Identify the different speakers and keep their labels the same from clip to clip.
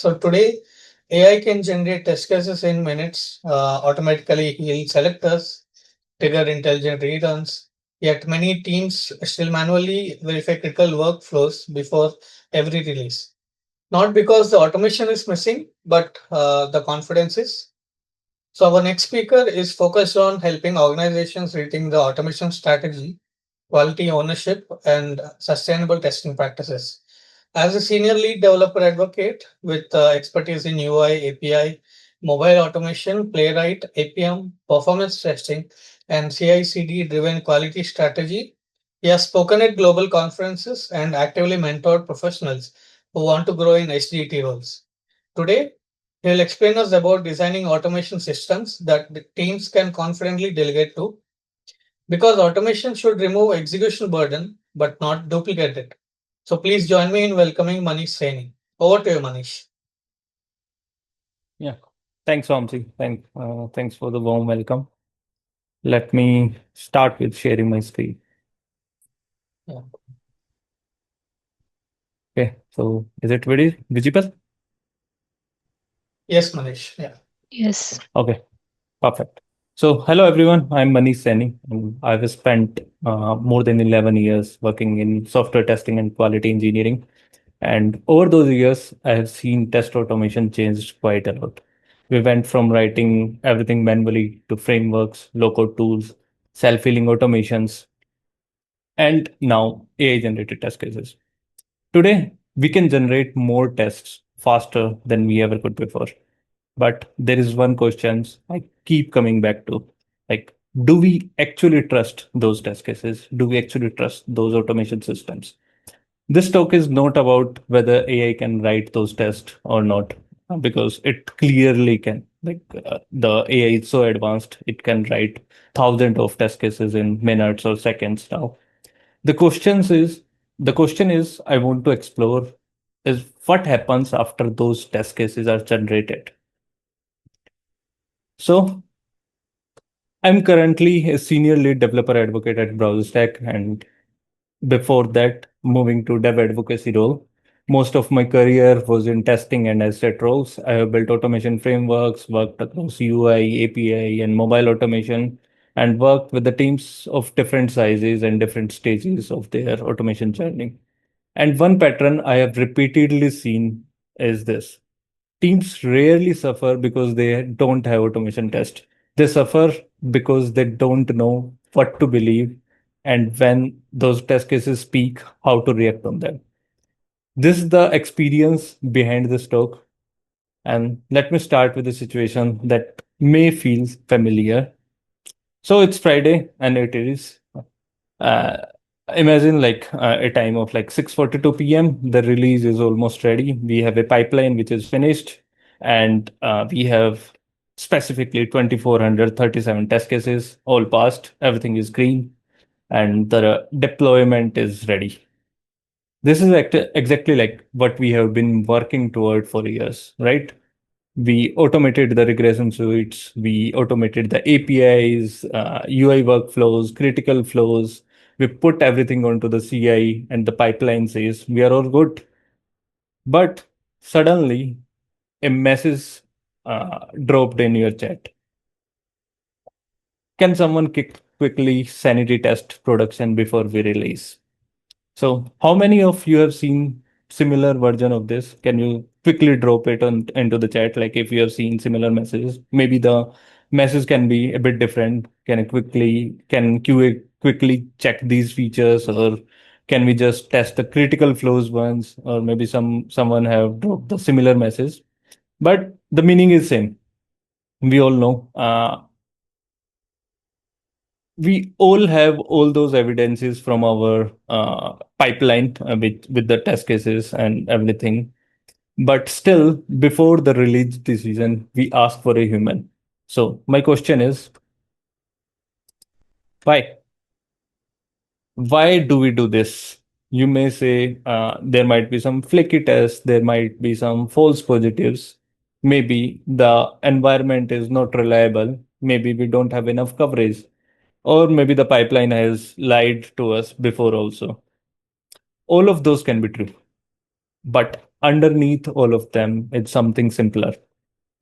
Speaker 1: So today, AI can generate test cases in minutes, automatically heal selectors, trigger intelligent reruns. Yet many teams still manually verify critical workflows before every release. Not because the automation is missing, but the confidence is. So our next speaker is focused on helping organizations rethink the automation strategy, quality ownership, and sustainable testing practices. As a senior lead developer advocate with expertise in UI, API, mobile automation, Playwright, APM, performance testing, and CI/CD driven quality strategy, he has spoken at global conferences and actively mentored professionals who want to grow in SDT roles. Today, he will explain us about designing automation systems that the teams can confidently delegate to because automation should remove execution burden but not duplicate it. So please join me in welcoming Manish Saini. Over to you, Manish.
Speaker 2: Yeah. Thanks, Vamsi. Thanks for the warm welcome. Let me start with sharing my screen.
Speaker 1: Yeah.
Speaker 2: Okay. So is it very visible?
Speaker 1: Yes, Manish. Yeah.
Speaker 3: Yes.
Speaker 2: Okay. Perfect. So hello everyone. I'm Manish Saini, and I've spent more than 11 years working in software testing and quality engineering. And over those years, I have seen test automation change quite a lot. We went from writing everything manually to frameworks, low-code tools, self-healing automations, and now AI generated test cases. Today, we can generate more tests faster than we ever could before. But there is one question I keep coming back to. Like, do we actually trust those test cases? Do we actually trust those automation systems? This talk is not about whether AI can write those tests or not, because it clearly can. The AI is so advanced, it can write thousands of test cases in minutes or seconds now. The questions is the question is I want to explore is what happens after those test cases are generated. So I'm currently a senior lead developer advocate at BrowserStack, and before that, moving to dev advocacy role. Most of my career was in testing and asset roles. I have built automation frameworks, worked across UI, API, and mobile automation, and worked with the teams of different sizes and different stages of their automation journey. And one pattern I have repeatedly seen is this. Teams rarely suffer because they don't have automation test. They suffer because they don't know what to believe and when those test cases speak, how to react on them. This is the experience behind this talk. And let me start with a situation that may feel familiar. So it's Friday and it is uh, imagine a time of like 6:42 p.m. The release is almost ready. We have a pipeline which is finished, and we have specifically 2,437 test cases, all passed. Everything is green, and the deployment is ready. This is exactly like what we have been working toward for years, right? We automated the regression suites, we automated the APIs, UI workflows, critical flows. We put everything onto the CI, and the pipeline says we are all good. But suddenly, a message dropped in your chat. Can someone quickly sanity test production before we release? So, how many of you have seen similar version of this? Can you quickly drop it on into the chat? Like if you have seen similar messages, maybe the message can be a bit different. Can QA quickly check these features, or can we just test the critical flows once? Or maybe someone have dropped the similar message, but the meaning is same. We all know. We all have all those evidences from our pipeline with the test cases and everything. But still, before the release decision, we ask for a human. So my question is, why? Why do we do this? You may say there might be some flaky tests, there might be some false positives. Maybe the environment is not reliable. Maybe we don't have enough coverage. Or maybe the pipeline has lied to us before also. All of those can be true. But underneath all of them, it's something simpler.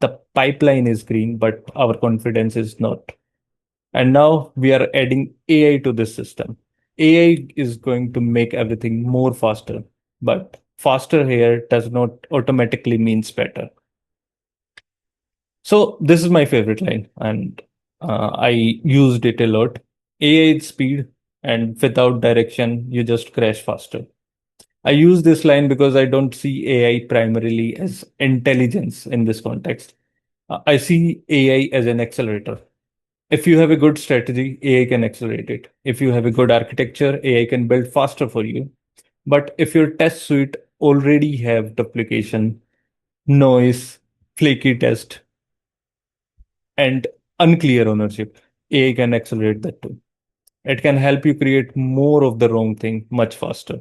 Speaker 2: The pipeline is green, but our confidence is not. And now we are adding AI to this system. AI is going to make everything more faster, but faster here does not automatically means better. So this is my favorite line, and I used it a lot. AI is speed, and without direction, you just crash faster. I use this line because I don't see AI primarily as intelligence in this context. I see AI as an accelerator. If you have a good strategy, AI can accelerate it. If you have a good architecture, AI can build faster for you. But if your test suite already have duplication, noise, flaky test, and unclear ownership, AI can accelerate that too. It can help you create more of the wrong thing much faster.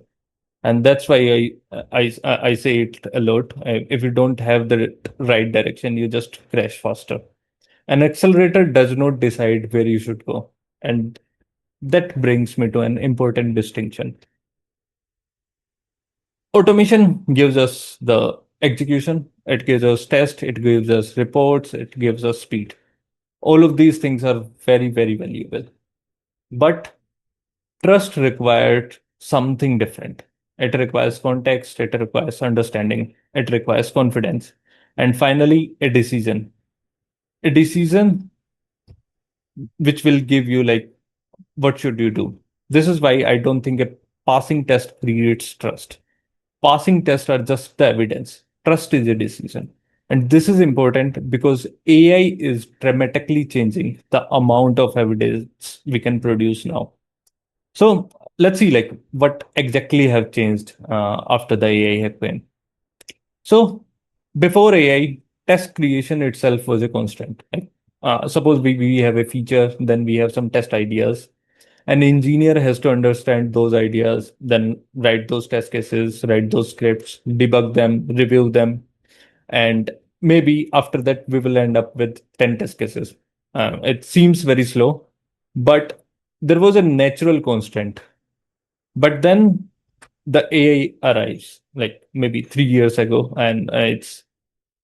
Speaker 2: And that's why I say it a lot. If you don't have the right direction, you just crash faster. An accelerator does not decide where you should go. And that brings me to an important distinction. Automation gives us the execution, it gives us test, it gives us reports, it gives us speed. All of these things are very, very valuable. But trust required something different. It requires context, it requires understanding, it requires confidence, and finally, a decision. A decision which will give you like what should you do. This is why I don't think a passing test creates trust. Passing tests are just the evidence. Trust is a decision. And this is important because AI is dramatically changing the amount of evidence we can produce now. So let's see like what exactly have changed after the AI happened. So before AI, test creation itself was a constant. Like, suppose we have a feature, then we have some test ideas. An engineer has to understand those ideas, then write those test cases, write those scripts, debug them, review them, and maybe after that we will end up with 10 test cases. It seems very slow, but there was a natural constant. But then the AI arrives, like maybe 3 years ago, and it's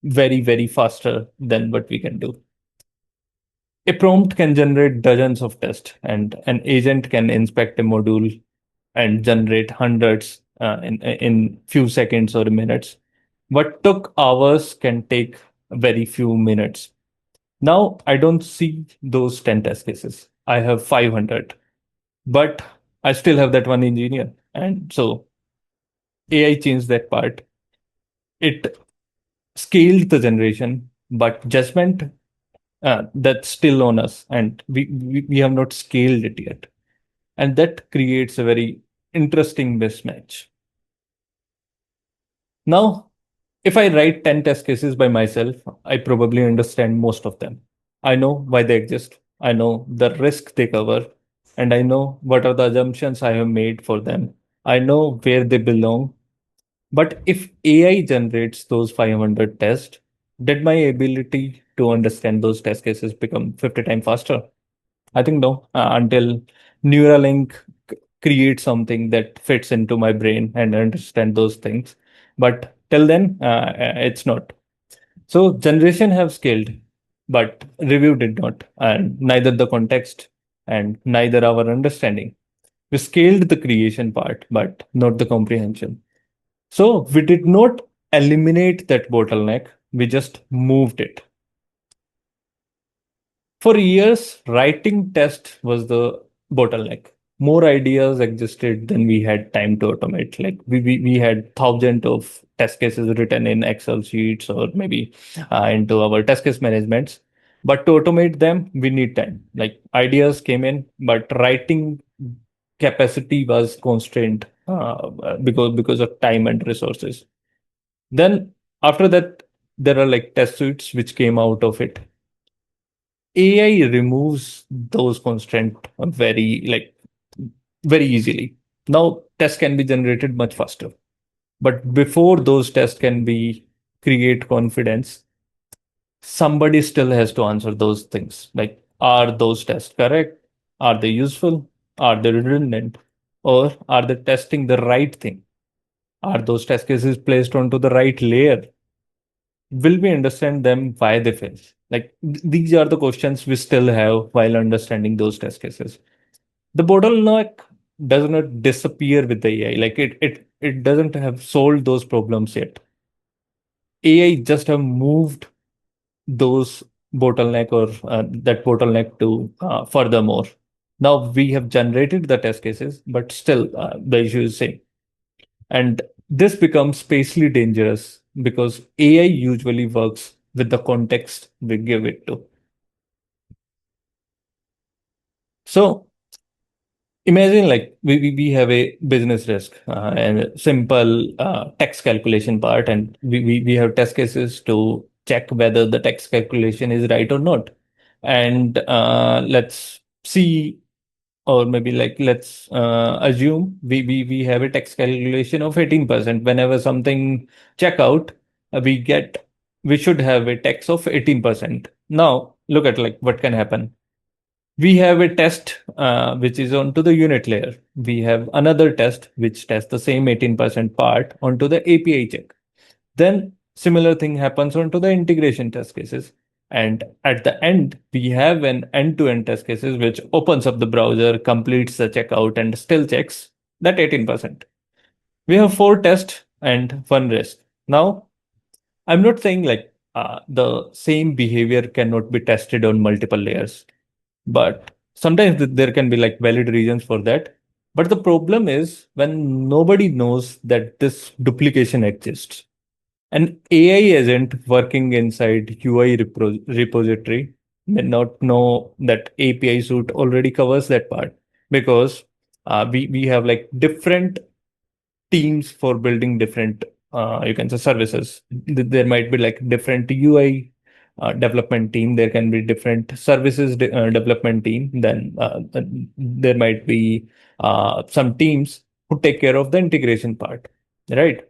Speaker 2: very, very faster than what we can do. A prompt can generate dozens of tests, and an agent can inspect a module and generate hundreds in few seconds or minutes. What took hours can take very few minutes. Now I don't see those 10 test cases. I have 500, but I still have that one engineer. And so AI changed that part. It scaled the generation, but judgment that's still on us, and we have not scaled it yet. And that creates a very interesting mismatch. Now, if I write 10 test cases by myself, I probably understand most of them. I know why they exist, I know the risk they cover, and I know what are the assumptions I have made for them. I know where they belong. But if AI generates those 500 tests, did my ability to understand those test cases become 50 times faster? I think no, until Neuralink creates something that fits into my brain and understand those things. But till then, it's not. So generation have scaled, but review did not, and neither the context and neither our understanding. We scaled the creation part, but not the comprehension. So we did not eliminate that bottleneck. We just moved it. For years, writing test was the bottleneck. More ideas existed than we had time to automate. Like we had thousands of test cases written in Excel sheets or maybe into our test case managements. But to automate them, we need time. Like ideas came in, but writing capacity was constrained because of time and resources. Then after that, there are like test suites which came out of it. AI removes those constraints very easily. Now tests can be generated much faster. But before those tests can be create confidence, somebody still has to answer those things. Like, are those tests correct? Are they useful? Are they redundant? Or are they testing the right thing? Are those test cases placed onto the right layer? Will we understand them why they fail? Like these are the questions we still have while understanding those test cases. The bottleneck does not disappear with the AI. Like it doesn't have solved those problems yet. AI just have moved those bottleneck or that bottleneck to furthermore. Now we have generated the test cases, but still the issue is same. And this becomes spatially dangerous because AI usually works with the context we give it to. So imagine like we have a business risk and a simple tax calculation part, and we have test cases to check whether the tax calculation is right or not. And let's see, or maybe like let's assume we have a tax calculation of 18%. Whenever something check out, we should have a tax of 18%. Now look at like what can happen. We have a test which is onto the unit layer. We have another test which tests the same 18% part onto the API check. Then similar thing happens onto the integration test cases. And at the end, we have an end-to-end test cases which opens up the browser, completes the checkout, and still checks that 18%. We have four tests and one risk. Now, I'm not saying like the same behavior cannot be tested on multiple layers, but sometimes there can be like valid reasons for that. But the problem is when nobody knows that this duplication exists. An AI agent working inside UI repository may not know that API suite already covers that part because we have like different teams for building different you can say services. There might be like different UI development team. There can be different services development team. Then there might be some teams who take care of the integration part, right?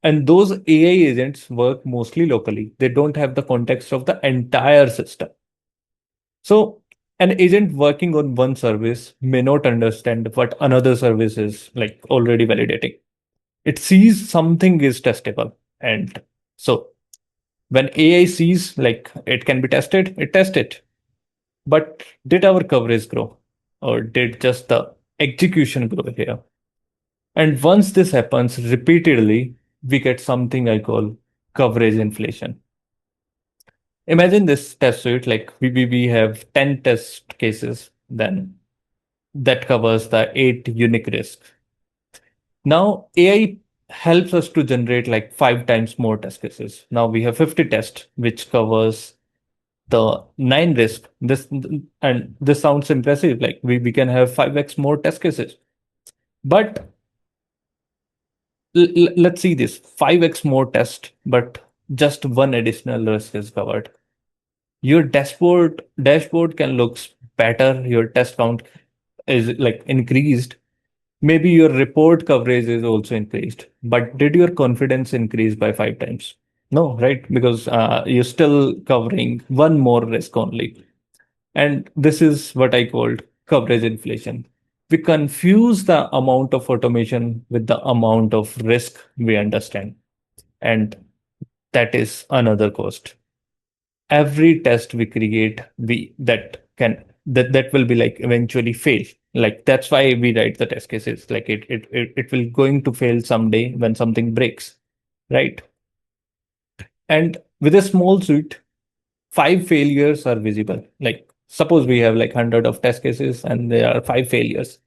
Speaker 2: And those AI agents work mostly locally. They don't have the context of the entire system. So an agent working on one service may not understand what another service is like already validating. It sees something is testable. And so when AI sees like it can be tested, it tests it. But did our coverage grow? Or did just the execution grow here? And once this happens repeatedly, we get something I call coverage inflation. Imagine this test suite like we have 10 test cases, then that covers the 8 unique risks. Now AI helps us to generate like 5 times more test cases. Now we have 50 tests, which covers the 9 risk. This sounds impressive. Like we can have 5x more test cases. But let's see this 5x more test, but just one additional risk is covered. Your dashboard can look better. Your test count is like increased. Maybe your report coverage is also increased, but did your confidence increase by 5 times? No, right? Because you're still covering one more risk only. And this is what I called coverage inflation. We confuse the amount of automation with the amount of risk we understand. And that is another cost. Every test we create, that will be like eventually fail. Like that's why we write the test cases. Like it will going to fail someday when something breaks, right? And with a small suite, 5 failures are visible. Like suppose we have like 100 of test cases and there are 5 failures.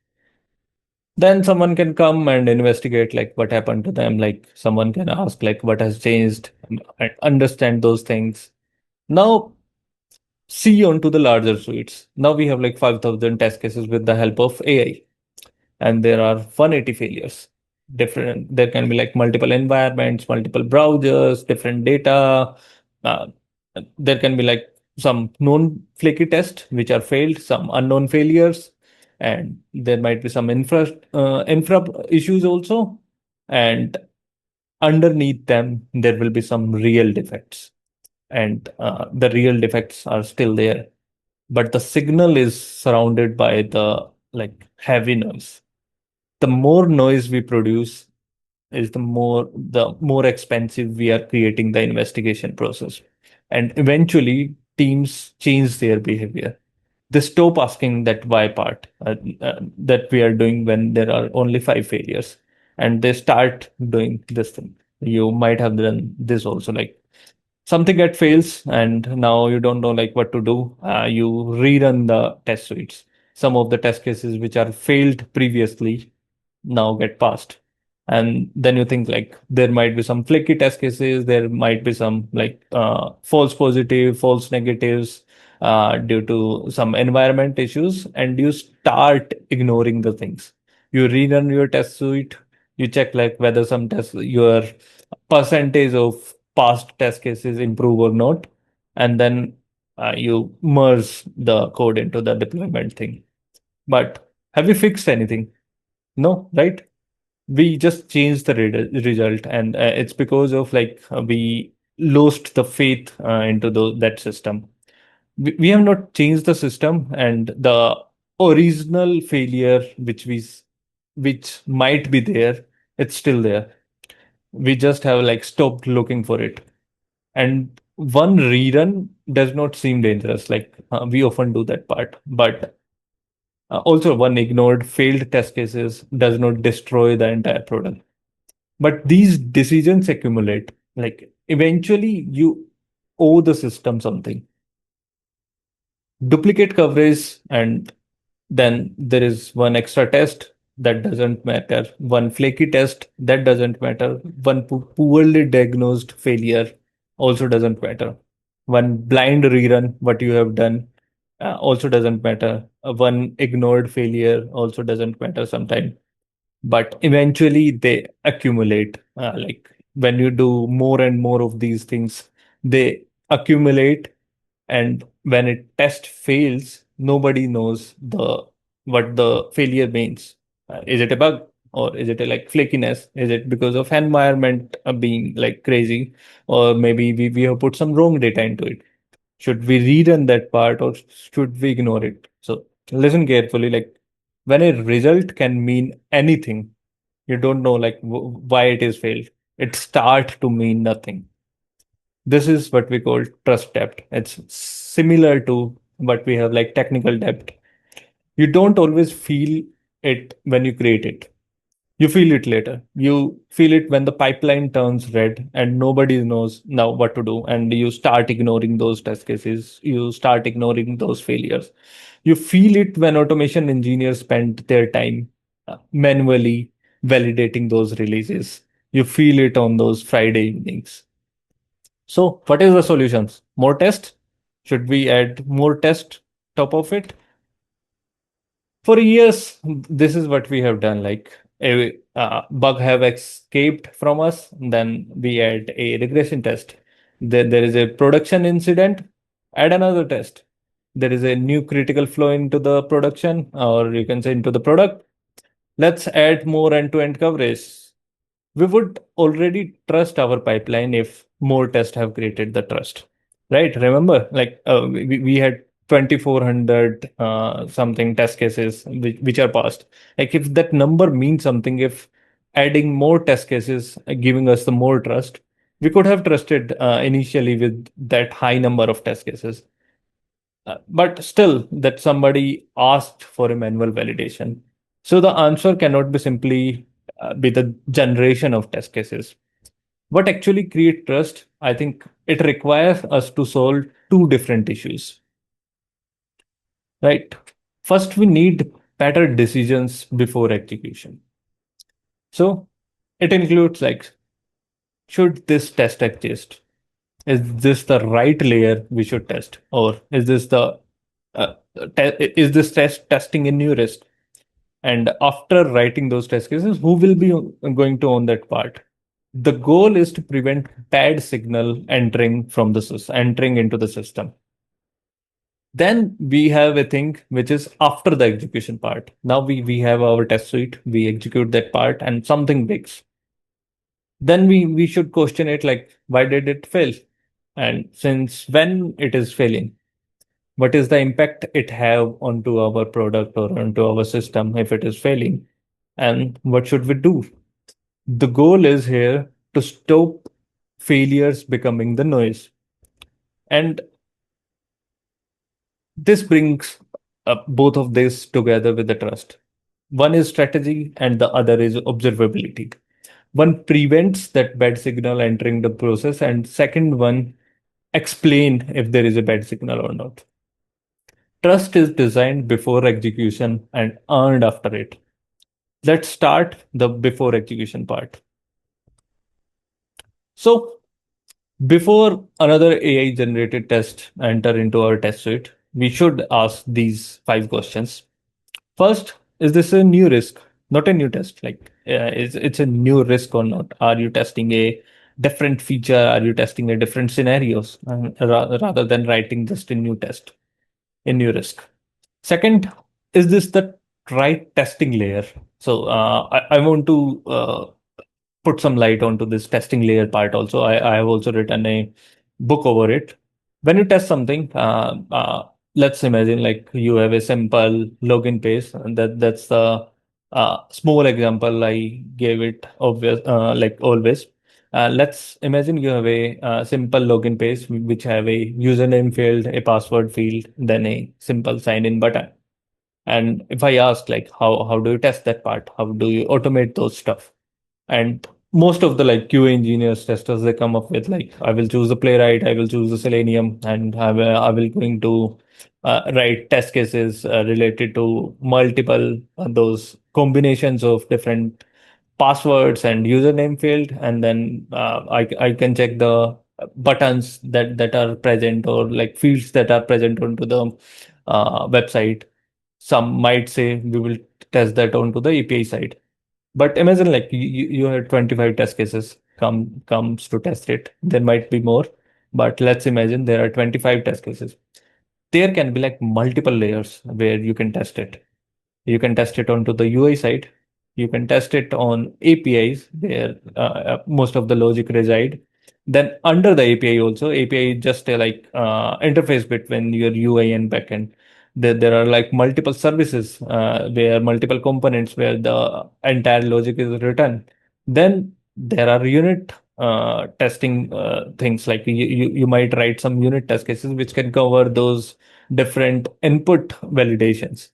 Speaker 2: Then someone can come and investigate like what happened to them. Like someone can ask like what has changed and understand those things. Now see onto the larger suites. Now we have like 5,000 test cases with the help of AI, and there are 180 failures. Different, there can be like multiple environments, multiple browsers, different data. Uh, there can be like some known flaky tests which are failed, some unknown failures, and there might be some infra issues also. And underneath them, there will be some real defects, and the real defects are still there, but the signal is surrounded by the like heavy noise. The more noise we produce, is the more expensive we are creating the investigation process. And eventually teams change their behavior. They stop asking that why part that we are doing when there are only five failures, and they start doing this thing. You might have done this also, like something that fails and now you don't know like what to do. You rerun the test suites. Some of the test cases which are failed previously now get passed. And then you think like there might be some flaky test cases, there might be some like false positive, false negatives due to some environment issues, and you start ignoring the things. You rerun your test suite, you check like whether some tests, your percentage of past test cases improve or not, and then you merge the code into the deployment thing. But have you fixed anything? No, right? We just changed the result, and it's because of like we lost the faith into that system. We have not changed the system, and the original failure which might be there, it's still there. We just have like stopped looking for it. And one rerun does not seem dangerous, like we often do that part. But also one ignored failed test cases does not destroy the entire product. But these decisions accumulate. Like eventually you owe the system something. Duplicate coverage, and then there is one extra test that doesn't matter. One flaky test that doesn't matter. One poorly diagnosed failure also doesn't matter. One blind rerun, what you have done, also doesn't matter. One ignored failure also doesn't matter sometimes. But eventually they accumulate. Like when you do more and more of these things, they accumulate, and when a test fails, nobody knows the what the failure means. Is it a bug, or is it a like flakiness? Is it because of environment being like crazy, or maybe we have put some wrong data into it? Should we rerun that part, or should we ignore it? So listen carefully. Like when a result can mean anything, you don't know like why it is failed. It start to mean nothing. This is what we call trust debt. It's similar to what we have like technical debt. You don't always feel it when you create it. You feel it later. You feel it when the pipeline turns red and nobody knows now what to do. And you start ignoring those test cases. You start ignoring those failures. You feel it when automation engineers spend their time manually validating those releases. You feel it on those Friday evenings. So, what is the solutions? More test? Should we add more test top of it? For years, this is what we have done. Like a bug have escaped from us, then we add a regression test. Then there is a production incident, add another test. There is a new critical flow into the production, or you can say into the product. Let's add more end-to-end coverage. We would already trust our pipeline if more tests have created the trust, right? Remember, like we had 2400 something test cases which are passed. Like if that number means something, if adding more test cases giving us the more trust, we could have trusted initially with that high number of test cases. But still, that somebody asked for a manual validation. So the answer cannot be simply be the generation of test cases. What actually create trust? I think it requires us to solve two different issues, right? First, we need better decisions before execution. So it includes like, should this test exist? Is this the right layer we should test, or is this the is this testing in new risk? And after writing those test cases, who will be going to own that part? The goal is to prevent bad signal entering into the system. Then we have a thing which is after the execution part. Now we have our test suite, we execute that part, and something breaks. Then we should question it like, why did it fail? And since when it is failing? What is the impact it have onto our product or onto our system if it is failing? And what should we do? The goal is here to stop failures becoming the noise. And this brings both of this together with the trust. One is strategy and the other is observability. One prevents that bad signal entering the process, and second one explain if there is a bad signal or not. Trust is designed before execution and earned after it. Let's start the before execution part. So, before another AI generated test enter into our test suite, we should ask these five questions. First, is this a new risk, not a new test? Like, is it's a new risk or not? Are you testing a different feature? Are you testing a different scenarios rather than writing just a new test, a new risk? Second, is this the right testing layer? So I want to put some light onto this testing layer part also. I have also written a book over it. When you test something, let's imagine like you have a simple login page, and that's the small example I gave it obvious, like always. Let's imagine you have a simple login page which have a username field, a password field, then a simple sign in button. And if I ask like how do you test that part? How do you automate those stuff? And most of the like QA engineers, testers, they come up with like, I will choose the playwright, I will choose the Selenium, and I will going to write test cases related to multiple those combinations of different passwords and username field, and then I can check the buttons that are present or like fields that are present onto the website. Some might say we will test that onto the API side. But imagine like you had 25 test cases comes to test it. There might be more, but let's imagine there are 25 test cases. There can be like multiple layers where you can test it. You can test it onto the UI side. You can test it on APIs where most of the logic reside. Then under the API also, API is just a like interface between your UI and backend. There are like multiple services where multiple components where the entire logic is written. Then there are unit testing things like you might write some unit test cases which can cover those different input validations.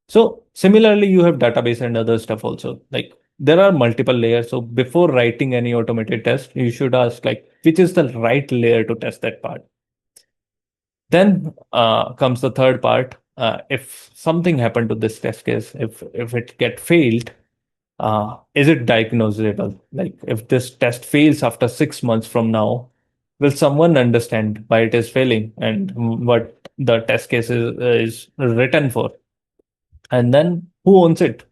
Speaker 2: So similarly, you have database and other stuff also. Like there are multiple layers. So before writing any automated test, you should ask like which is the right layer to test that part. Then comes the third part. If something happened to this test case, if it get failed, is it diagnosable? Like if this test fails after 6 months from now, will someone understand why it is failing and what the test case is written for? And then who owns it?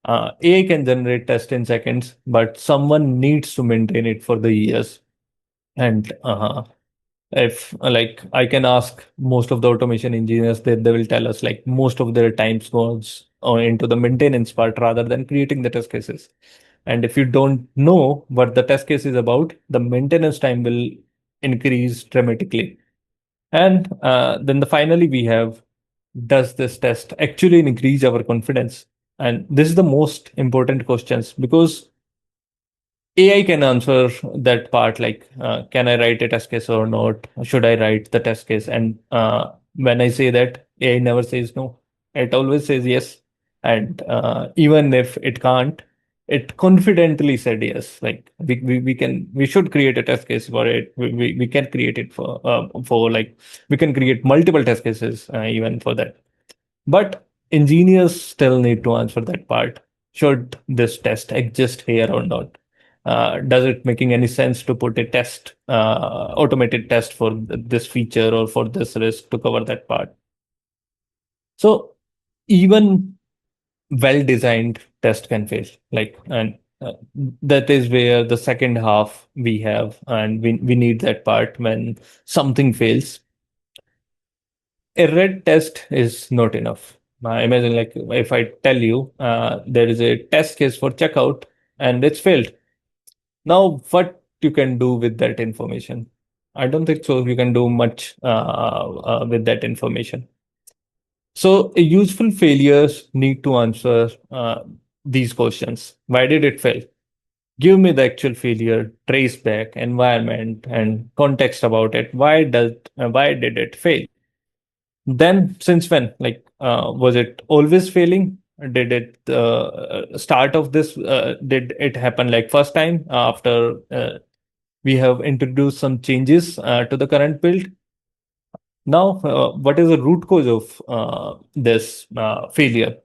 Speaker 2: AI can generate tests in seconds, but someone needs to maintain it for the years. And if like I can ask most of the automation engineers, they will tell us like most of their times goes into the maintenance part rather than creating the test cases. And if you don't know what the test case is about, the maintenance time will increase dramatically. And then finally we have, does this test actually increase our confidence? And this is the most important questions because AI can answer that part like, can I write a test case or not? Should I write the test case? And when I say that, AI never says no. It always says yes. And even if it can't, it confidently said yes. Like we should create a test case for it. We can create it for like we can create multiple test cases even for that. But engineers still need to answer that part. Should this test exist here or not? Does it making any sense to put a test, automated test for this feature or for this risk to cover that part? So even well-designed test can fail. Like, and that is where the second half we have, and we need that part when something fails. A red test is not enough. Imagine like if I tell you there is a test case for checkout and it's failed. Now, what you can do with that information? I don't think so. You can do much with that information. So, a useful failures need to answer these questions. Why did it fail? Give me the actual failure, trace back, environment, and context about it. Why did it fail? Then, since when? Like, was it always failing? Did it start of this? Did it happen like first time after we have introduced some changes to the current build? Now, what is the root cause of this failure?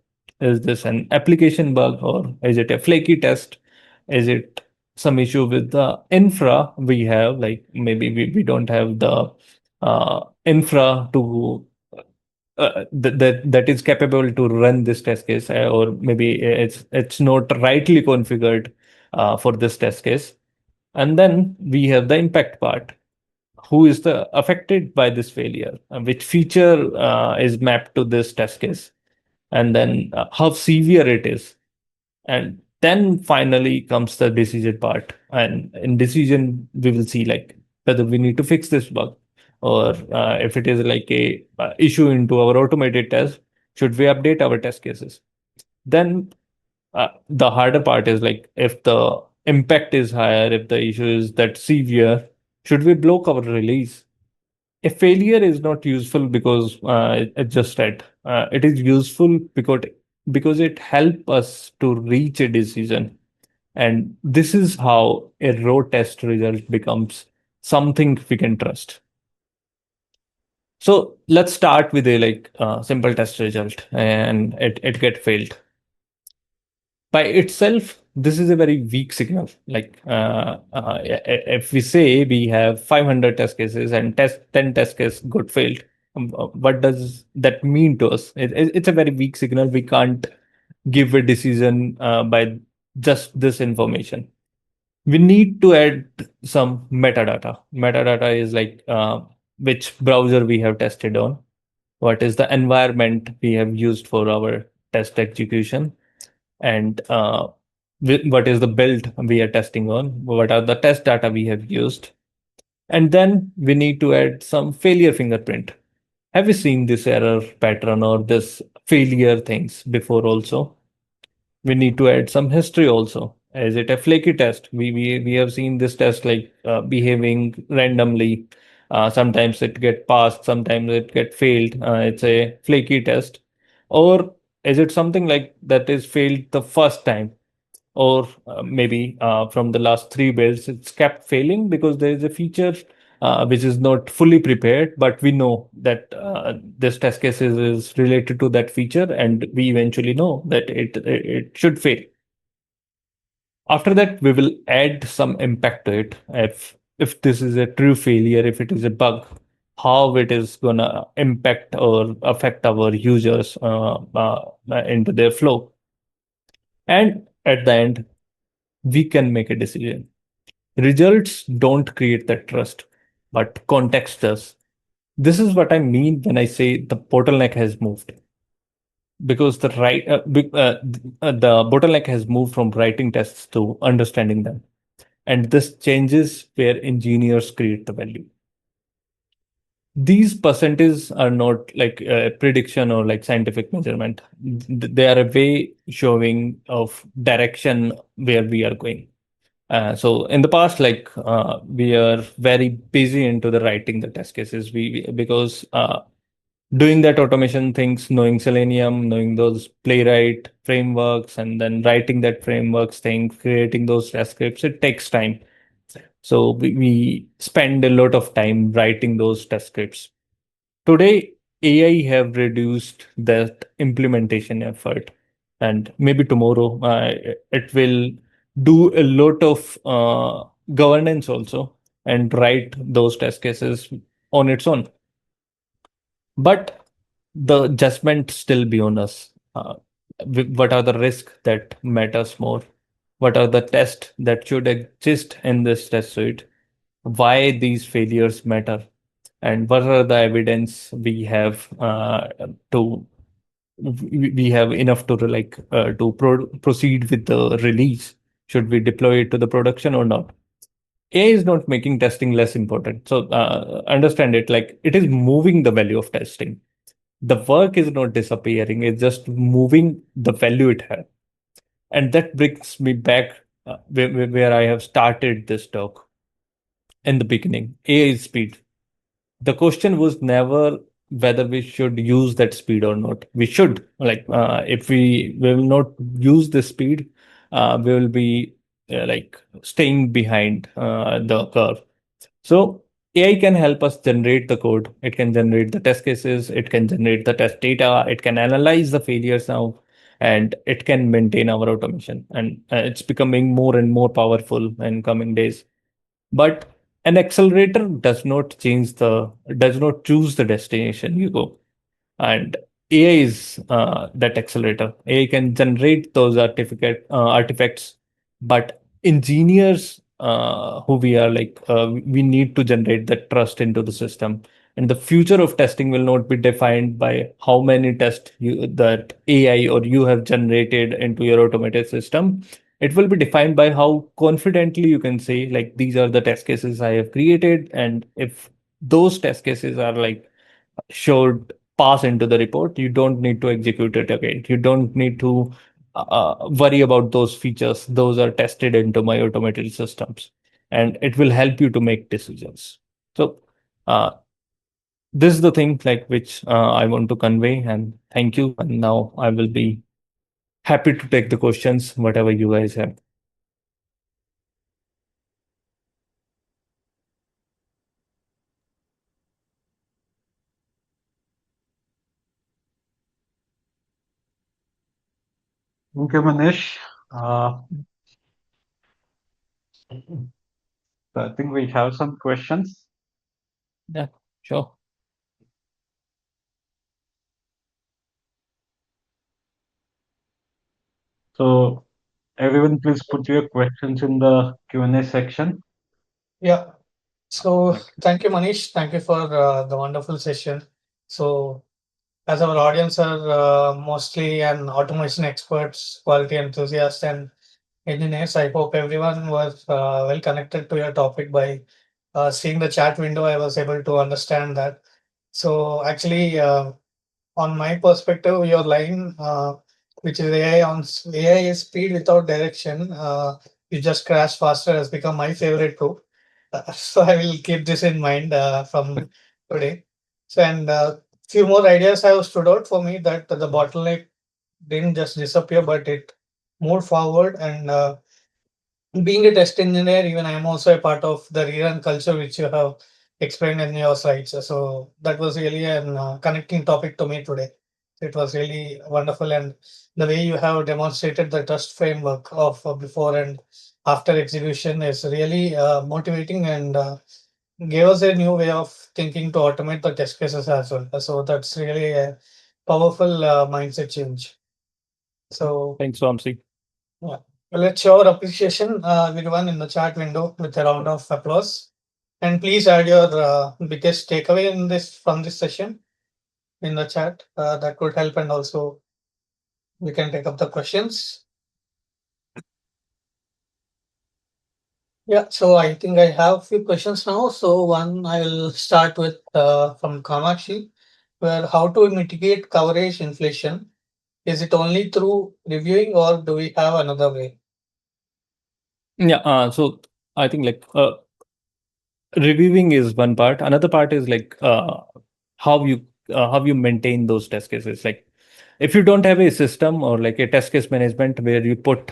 Speaker 2: Is this an application bug, or is it a flaky test? Is it some issue with the infra we have? Like maybe we don't have the infra to that is capable to run this test case, or maybe it's not rightly configured for this test case. And then we have the impact part. Who is the affected by this failure? Which feature is mapped to this test case? And then how severe it is. And then finally comes the decision part. And in decision, we will see like whether we need to fix this bug, or if it is like a issue into our automated test, should we update our test cases? Then the harder part is like if the impact is higher, if the issue is that severe, should we block our release? A failure is not useful because it's just dead. It is useful because it helps us to reach a decision, and this is how a raw test result becomes something we can trust. So let's start with a simple test result, and it get failed. By itself, this is a very weak signal. If we say we have 500 test cases and 10 test cases got failed, what does that mean to us? It's a very weak signal. We can't give a decision by just this information. We need to add some metadata. Metadata is like which browser we have tested on, what is the environment we have used for our test execution, and what is the build we are testing on, what are the test data we have used. And then we need to add some failure fingerprint. Have you seen this error pattern or this failure things before also? We need to add some history also. Is it a flaky test? We have seen this test like behaving randomly. Sometimes it get passed, sometimes it get failed. It's a flaky test. Or is it something like that is failed the first time? Or maybe from the last three builds, it's kept failing because there is a feature which is not fully prepared, but we know that this test case is related to that feature, and we eventually know that it should fail. After that, we will add some impact to it. If this is a true failure, if it is a bug, how it is gonna impact or affect our users into their flow. And at the end, we can make a decision. Results don't create that trust, but context does. This is what I mean when I say the bottleneck has moved. Because the bottleneck has moved from writing tests to understanding them. And this changes where engineers create the value. These percentages are not like a prediction or like scientific measurement. They are a way showing of direction where we are going. So in the past, we are very busy into the writing the test cases. Because doing that automation things, knowing Selenium, knowing those playwright frameworks, and then writing that frameworks thing, creating those test scripts, it takes time. So we spend a lot of time writing those test scripts. Today, AI have reduced that implementation effort, and maybe tomorrow it will do a lot of governance also and write those test cases on its own. But the judgment still be on us. What are the risks that matters more? What are the tests that should exist in this test suite? Why these failures matter? And what are the evidence we have to we have enough to proceed with the release? Should we deploy it to the production or not? AI is not making testing less important. So understand it like it is moving the value of testing. The work is not disappearing, it's just moving the value it has. And that brings me back where I have started this talk in the beginning, AI speed. The question was never whether we should use that speed or not. We should. Like, if we will not use the speed, we will be like staying behind the curve. So AI can help us generate the code. It can generate the test cases. It can generate the test data. It can analyze the failures now, and it can maintain our automation. And it's becoming more and more powerful in coming days. But an accelerator does not choose the destination you go. And AI is that accelerator. AI can generate those artifacts, but engineers who we are, like, we need to generate that trust into the system. And the future of testing will not be defined by how many tests that AI or you have generated into your automated system. It will be defined by how confidently you can say, like, these are the test cases I have created, and if those test cases are like should pass into the report, you don't need to execute it again. You don't need to worry about those features. Those are tested into my automated systems, and it will help you to make decisions. So, uh, this is the thing like which I want to convey. And thank you. And now I will be happy to take the questions, whatever you guys have.
Speaker 3: Thank you, Manish. Uh, so I think we have some questions.
Speaker 2: Yeah, sure.
Speaker 3: So everyone, please put your questions in the Q&A section.
Speaker 1: Yeah. So
Speaker 3: Okay.
Speaker 1: thank you, Manish. Thank you for the wonderful session. So as our audience are mostly an automation experts, quality enthusiasts, and engineers, I hope everyone was well connected to your topic by seeing the chat window. I was able to understand that. So actually, on my perspective, your line, which is AI is speed without direction. You just crash faster has become my favorite too. So I will keep this in mind from today. So and few more ideas have stood out for me that the bottleneck didn't just disappear, but it moved forward. And being a test engineer, even I'm also a part of the rerun culture, which you have explained in your slides. So that was really an connecting topic to me today. It was really wonderful, and the way you have demonstrated the trust framework of before and after execution is really motivating and gave us a new way of thinking to automate the test cases as well. So that's really a powerful mindset change. So
Speaker 2: Thanks, Vamsi.
Speaker 1: yeah. Well, let's show our appreciation, everyone, in the chat window with a round of applause. And please add your biggest takeaway in this from this session in the chat. That could help, and also we can take up the questions. Yeah, so I think I have a few questions now. So one I will start with from Kamakshi, where how to mitigate coverage inflation. Is it only through reviewing, or do we have another way?
Speaker 2: Yeah. So I think like reviewing is one part. Another part is like how you maintain those test cases. Like, if you don't have a system or like a test case management where you put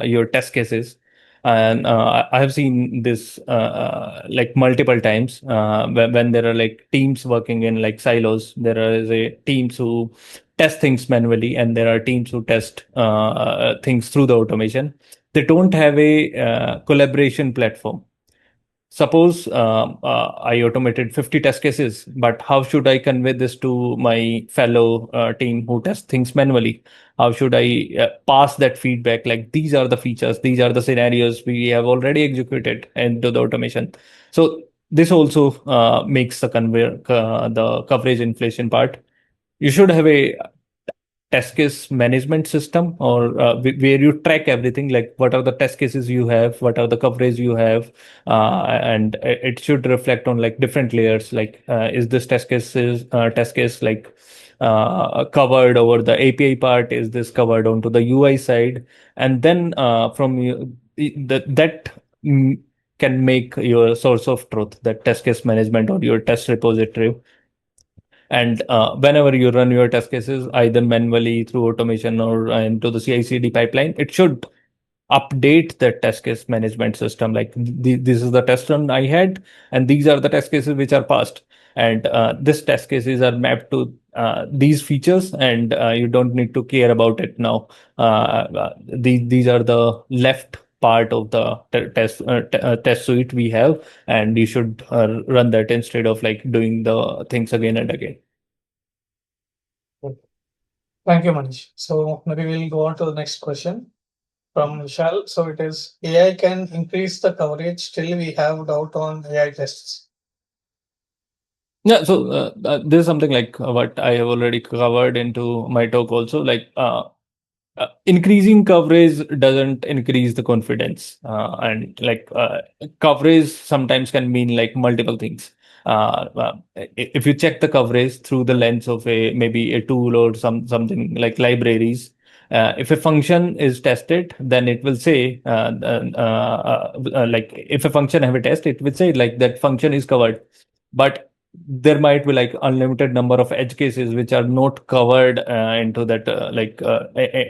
Speaker 2: your test cases, and I have seen this like multiple times when there are like teams working in like silos. There is a teams who test things manually, and there are teams who test things through the automation. They don't have a collaboration platform. Suppose I automated 50 test cases, but how should I convey this to my fellow team who test things manually? How should I pass that feedback? Like, these are the features, these are the scenarios we have already executed into the automation. So this also makes the coverage inflation part. You should have a test case management system, or where you track everything, like what are the test cases you have, what are the coverage you have, and it should reflect on like different layers, like is this test case like covered over the API part, is this covered onto the UI side, and then that mm, can make your source of truth, that test case management or your test repository. And whenever you run your test cases, either manually through automation or into the CI/CD pipeline, it should update the test case management system. Like this is the test run I had, and these are the test cases which are passed. And this test cases are mapped to these features, and you don't need to care about it now. These are the left part of the test suite we have, and you should run that instead of like doing the things again and again.
Speaker 1: Thank you, Manish. So maybe we'll go on to the next question from Vishal. So it is AI can increase the coverage, still we have doubt on AI tests.
Speaker 2: Yeah, so this is something like what I have already covered into my talk also. Like increasing coverage doesn't increase the confidence, and like coverage sometimes can mean like multiple things. If you check the coverage through the lens of a maybe a tool or something like libraries, if a function is tested, then it will say like if a function have a test, it will say like that function is covered. But there might be like unlimited number of edge cases which are not covered into that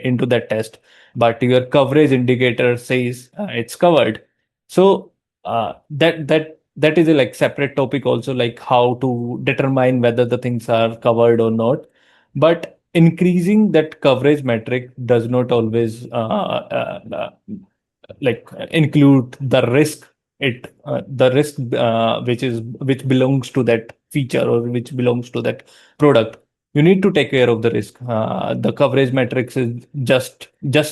Speaker 2: into that test, but your coverage indicator says it's covered. So that is a like separate topic also, like how to determine whether the things are covered or not. But increasing that coverage metric does not always like include the risk, the risk which belongs to that feature or which belongs to that product. You need to take care of the risk. The coverage matrix is just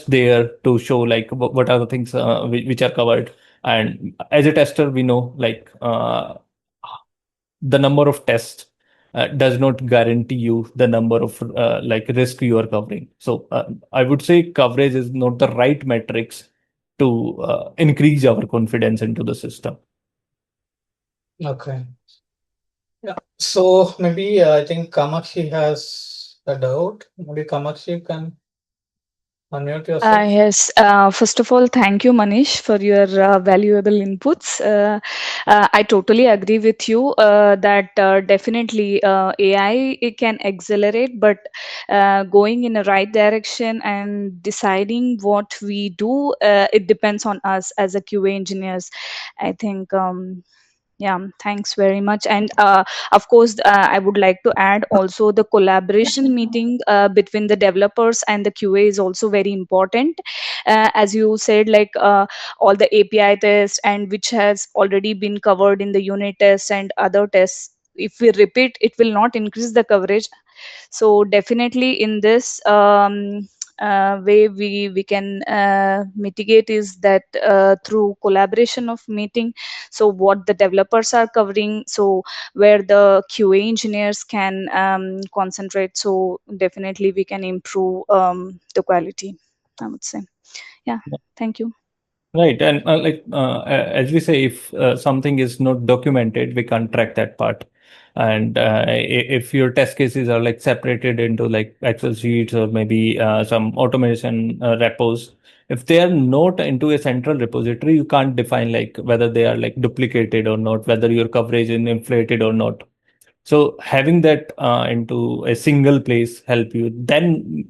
Speaker 2: there to show like what are the things which are covered. And as a tester, we know like the number of tests does not guarantee you the number of like risk you are covering. So I would say coverage is not the right metrics to increase our confidence into the system.
Speaker 1: Okay. Yeah. So maybe I think Kamakshi has a doubt. Maybe Kamakshi you can unmute yourself.
Speaker 4: Yes. First of all, thank you, Manish, for your valuable inputs. I totally agree with you that definitely AI it can accelerate, but going in the right direction and deciding what we do, it depends on us as a QA engineers. I think. Yeah, thanks very much. And of course, I would like to add also the collaboration meeting between the developers and the QA is also very important. As you said, like all the API tests and which has already been covered in the unit tests and other tests. If we repeat, it will not increase the coverage. So definitely in this way we can mitigate is that through collaboration of meeting, so what the developers are covering, so where the QA engineers can concentrate, so definitely we can improve the quality, I would say. Yeah, thank you.
Speaker 2: Right. And as we say, if something is not documented, we can't track that part. And if your test cases are like separated into like Excel sheets or maybe some automation repos, if they are not into a central repository, you can't define like whether they are like duplicated or not, whether your coverage is inflated or not. So having that into a single place help you. Then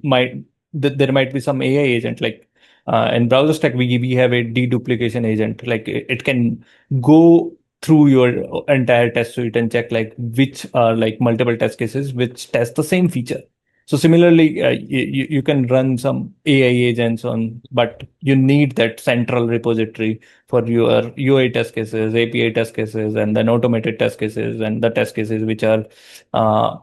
Speaker 2: there might be some AI agent like in browser stack we have a deduplication agent. Like it can go through your entire test suite and check like which are like multiple test cases which test the same feature. So similarly, you can run some AI agents on, but you need that central repository for your UI test cases, API test cases, and then automated test cases, and the test cases which are uh,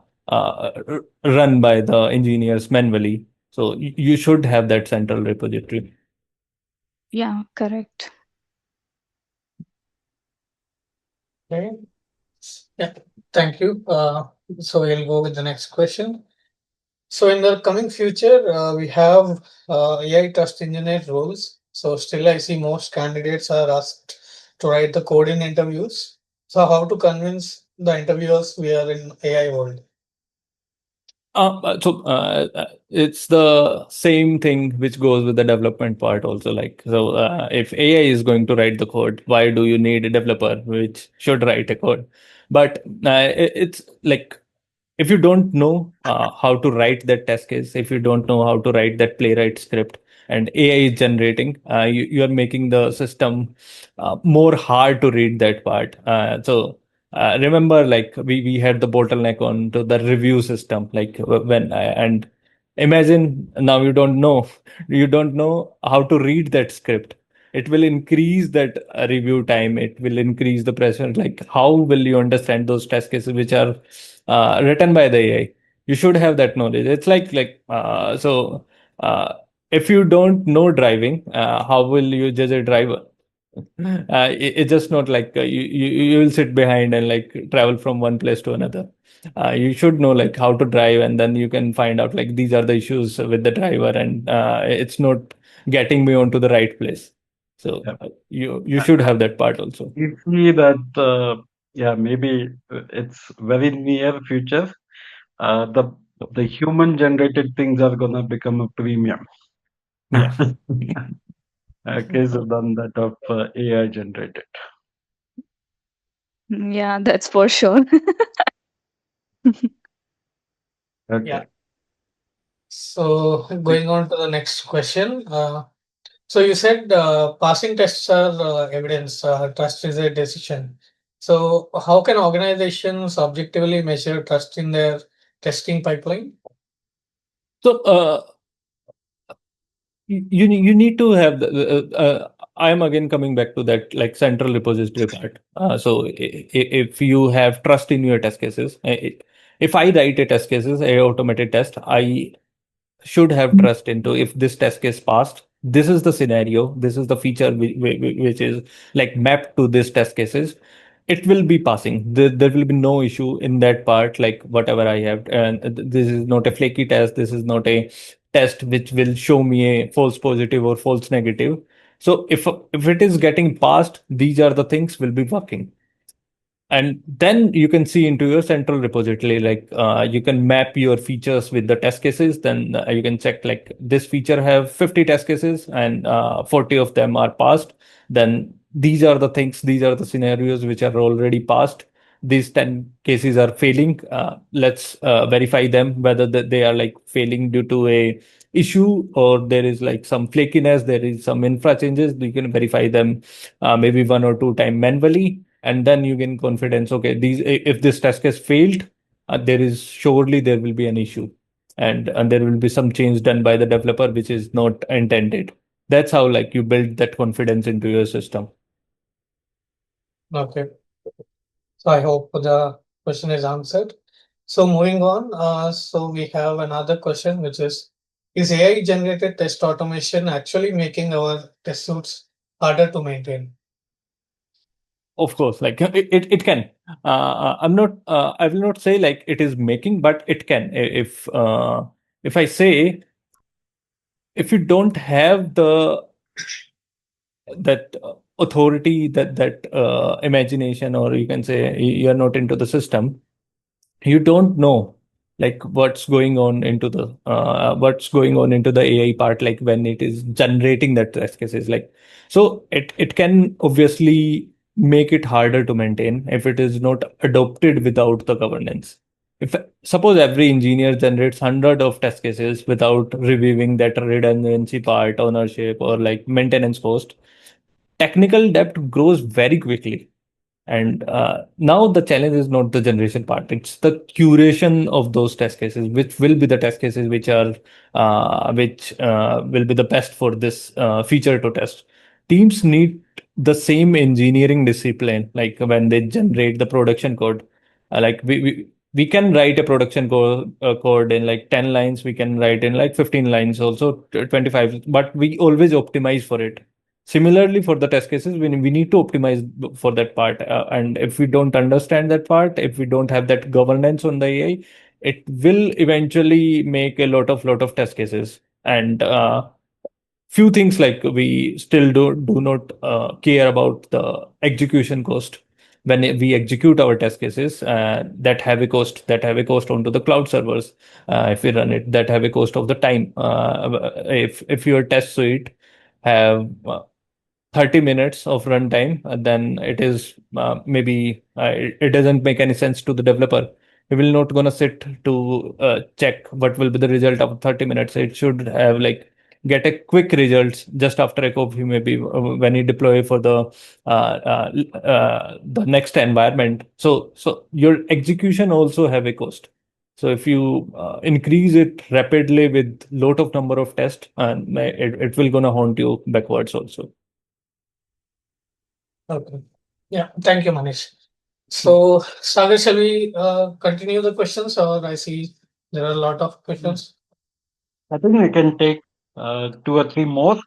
Speaker 2: run by the engineers manually. So you should have that central repository.
Speaker 4: Yeah, correct.
Speaker 1: Okay. Yeah. Thank you. So we'll go with the next question. So in the coming future, we have AI test engineer roles. So still, I see most candidates are asked to write the code in interviews. So how to convince the interviewers we are in AI world?
Speaker 2: It's the same thing which goes with the development part also. If AI is going to write the code, why do you need a developer which should write a code? But it's like, if you don't know how to write that test case, if you don't know how to write that playwright script, and AI is generating, you are making the system more hard to read that part. Remember, like we had the bottleneck on to the review system, like and imagine now you don't know how to read that script. It will increase that review time. It will increase the pressure. Like, how will you understand those test cases which are written by the AI? You should have that knowledge. It's uh, if you don't know driving, how will you judge a driver? It's just not like you will sit behind and like travel from one place to another. You should know like how to drive, and then you can find out like these are the issues with the driver, and it's not getting me onto the right place. So
Speaker 3: Yeah.
Speaker 2: you should have that part also.
Speaker 3: We see that, yeah, maybe it's very near future. The human generated things are gonna become a premium.
Speaker 2: Yeah.
Speaker 3: Okay, so then that of AI generated.
Speaker 4: Yeah, that's for sure.
Speaker 3: Okay.
Speaker 1: Yeah. So going on to the next question. So you said passing tests are evidence, trust is a decision. So how can organizations objectively measure trust in their testing pipeline?
Speaker 2: So you need to have I am again coming back to that like central repository part. If you have trust in your test cases, if I write a test cases, a automated test, I should have trust into if this test case passed. This is the scenario. This is the feature which is like mapped to this test cases. It will be passing. There will be no issue in that part. Like whatever I have, and this is not a flaky test. This is not a test which will show me a false positive or false negative. So if it is getting passed, these are the things will be working. And then you can see into your central repository, like you can map your features with the test cases. Then you can check like this feature have 50 test cases and 40 of them are passed. Then these are the things, these are the scenarios which are already passed. These 10 cases are failing. Let's verify them whether they are like failing due to a issue or there is like some flakiness, there is some infra changes. You can verify them maybe one or two time manually, and then you gain confidence. Okay, these if this test case failed, there is surely there will be an issue, and there will be some change done by the developer which is not intended. That's how like you build that confidence into your system.
Speaker 1: Okay. So I hope the question is answered. So moving on, so we have another question, which is AI generated test automation actually making our test suits harder to maintain?
Speaker 2: Of course, like it can. I'm not. I will not say like it is making, but it can. If I say, if you don't have the that authority, that imagination, or you can say you're not into the system, you don't know like what's going on into the AI part, like when it is generating that test cases. Like, so it can obviously make it harder to maintain if it is not adopted without the governance. If suppose every engineer generates hundred of test cases without reviewing that redundancy part, ownership, or like maintenance cost, technical debt grows very quickly. And now the challenge is not the generation part; it's the curation of those test cases, which will be the test cases which will be the best for this feature to test. Teams need the same engineering discipline, like when they generate the production code. Like we can write a production code in like 10 lines. We can write in like 15 lines, also 25, but we always optimize for it. Similarly, for the test cases, we need to optimize for that part. And if we don't understand that part, if we don't have that governance on the AI, it will eventually make a lot of test cases. And few things like we still do not care about the execution cost. when we execute our test cases, that heavy cost onto the cloud servers. If we run it, that heavy cost of the time. If your test suite have 30 minutes of runtime, then it is it doesn't make any sense to the developer. He will not gonna sit to check what will be the result of 30 minutes. It should have like get a quick results just after a coffee, maybe when you deploy for the next environment. So your execution also have a cost. So if you increase it rapidly with lot of number of tests, and it will gonna haunt you backwards also.
Speaker 1: Okay. Yeah. Thank you, Manish. So, Sagar, shall we continue the questions, or I see there are a lot of questions?
Speaker 3: I think we can take two or three more,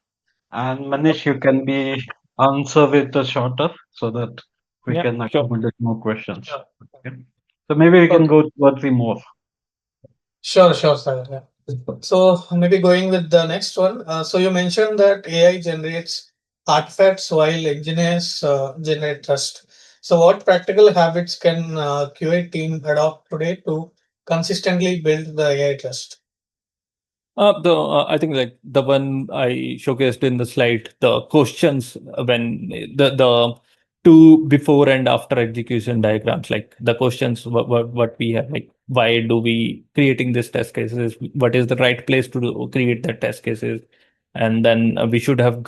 Speaker 3: and Manish, you can be answer with the shorter so that we
Speaker 2: Yeah,
Speaker 3: can
Speaker 2: sure.
Speaker 3: accommodate more questions.
Speaker 1: Sure.
Speaker 3: Okay. So maybe we can
Speaker 1: Okay.
Speaker 3: go two or three more.
Speaker 1: Sure, Sagar. Yeah. So maybe going with the next one. So you mentioned that AI generates artifacts while engineers generate trust. So what practical habits can QA team adopt today to consistently build the AI trust?
Speaker 2: I think like the one I showcased in the slide, the questions when the two before and after execution diagrams, like the questions what we have, like why do we creating this test cases? What is the right place to create that test cases? And then we should have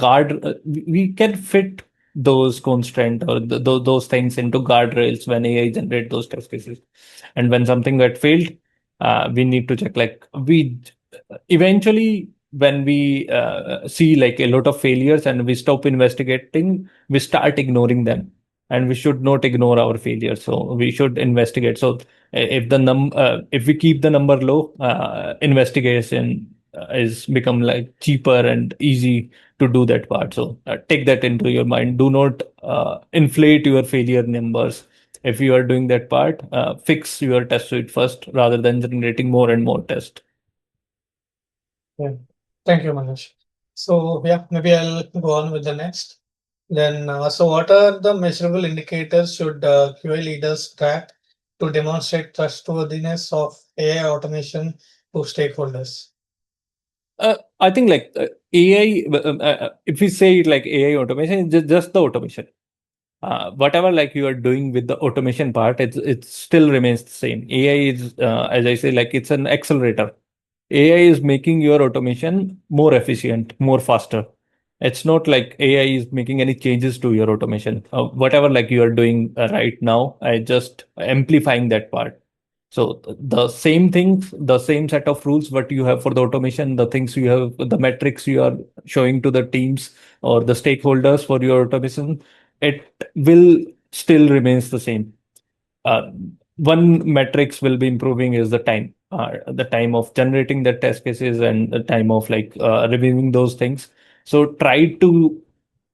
Speaker 2: we can fit those constraint or those things into guardrails when AI generate those test cases. And when something got failed, we need to check like we eventually when we see like a lot of failures and we stop investigating, we start ignoring them, and we should not ignore our failures, so we should investigate. So if we keep the number low, investigation is become like cheaper and easy to do that part. So take that into your mind. Do not inflate your failure numbers. If you are doing that part, fix your test suite first rather than generating more and more tests.
Speaker 1: Yeah. Thank you, Manish. So yeah, maybe I'll go on with the next. Then, so what are the measurable indicators should QA leaders track to demonstrate trustworthiness of AI automation to stakeholders?
Speaker 2: I think like AI, if we say it like AI automation, it's just the automation. Whatever like you are doing with the automation part, it still remains the same. AI is, as I say, like it's an accelerator. AI is making your automation more efficient, more faster. It's not like AI is making any changes to your automation. Whatever like you are doing right now, I just amplifying that part. So the same things, the same set of rules, what you have for the automation, the things you have, the metrics you are showing to the teams or the stakeholders for your automation, it will still remains the same. Uh, One metrics will be improving is the time of generating the test cases and the time of like reviewing those things. So try to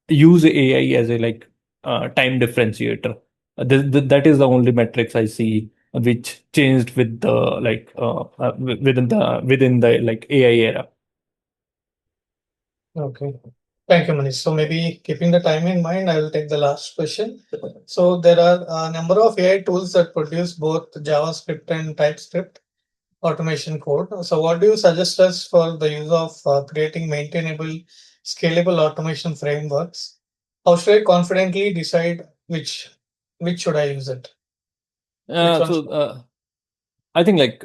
Speaker 2: use AI as a like time differentiator. That is the only metrics I see which changed with the like within the like AI era.
Speaker 1: Okay. Thank you, Manish. So maybe keeping the time in mind, I will take the last question. So there are a number of AI tools that produce both JavaScript and TypeScript automation code. So what do you suggest us for the use of creating maintainable, scalable automation frameworks? How should I confidently decide which should I use it? Which ones?
Speaker 2: I think like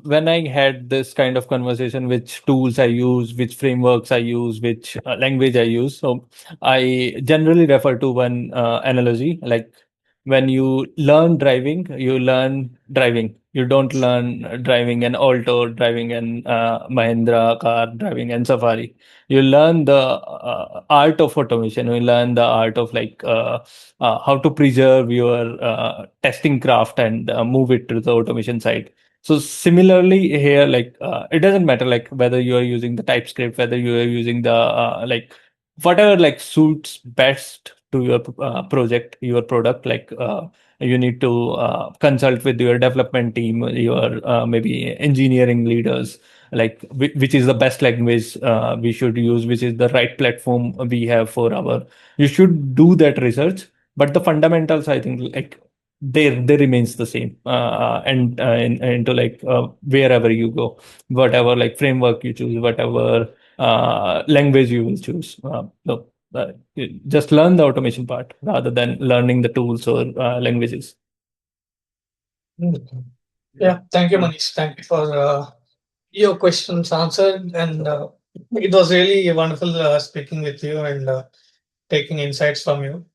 Speaker 2: when I had this kind of conversation, which tools I use, which frameworks I use, which language I use. So I generally refer to one analogy, like when you learn driving, you learn driving. You don't learn driving an Alto, driving an Mahindra car, driving an Safari. You learn the art of automation. You learn the art of like how to preserve your testing craft and move it to the automation side. So similarly here, like it doesn't matter like whether you are using the TypeScript, whether you are using the like whatever like suits best to your project, your product. Like you need to consult with your development team, your maybe engineering leaders, like which is the best language we should use, which is the right platform we have for our. You should do that research but the fundamentals, I think, like they remains the same. And into like wherever you go, whatever like framework you choose, whatever language you will choose. No, just learn the automation part rather than learning the tools or languages.
Speaker 1: Yeah, thank you, Manish. Thank you for your questions answered, and it was really wonderful speaking with you and taking insights from you.